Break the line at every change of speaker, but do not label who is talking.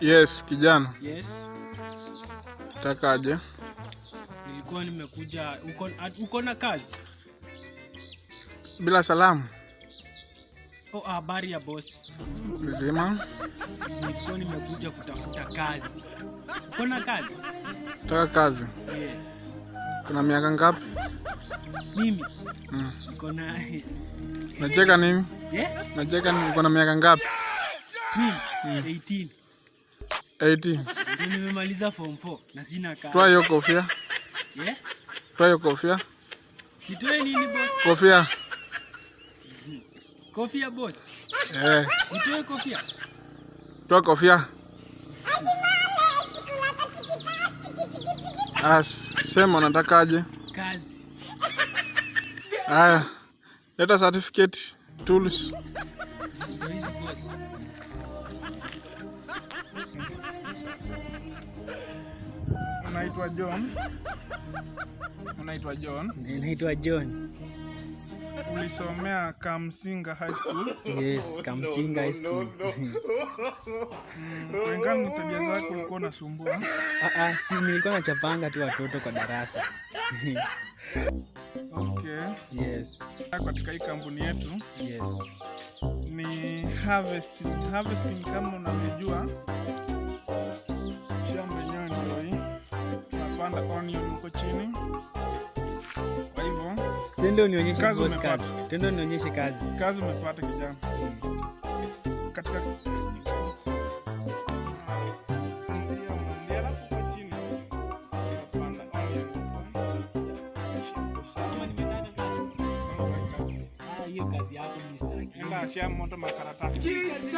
Yes, kijana.
Yes.
Takaje?
Nilikuwa nimekuja uko na kazi?
Bila salamu.
Oh, habari ya boss.
Mzima.
Nilikuwa nimekuja kutafuta kazi. Uko na kazi?
Taka kazi?
Yeah.
Kuna miaka ngapi?
Mimi? Niko na
Unacheka nini?
Yeah?
Unacheka nini? Uko na miaka ngapi?
Mimi 18.
18.
Ndio nimemaliza form 4 na sina kazi.
Toa hiyo kofia.
Yeah?
Toa hiyo kofia.
Nitoe nini boss?
Kofia.
Kofia boss.
Nitoe
kofia.
Toa kofia. Sema unatakaje?
Kazi.
Haya. Leta certificate, tools.
Hizi boss.
Unaitwa John? Unaitwa John?
Naitwa John.
Ulisomea Kamsinga High School?
Yes, Kamsinga High School.
Kulingana na tabia zako ulikuwa unasumbua?
Si nilikuwa nachapanga tu watoto kwa darasa.
Okay.
Yes.
Katika hii kampuni yetu.
Yes.
Ni harvesting. Harvesting kama unavyojua. Shamba yenyewe ndio hii. Tunapanda onion huko chini. Kwa hivyo,
tendo nionyeshe boss kazi. Tendo nionyeshe kazi.
Kazi umepata kijana. Katika
hiyo kazi yako mstaki.
Enda ashia moto makaratasi.
Jesus!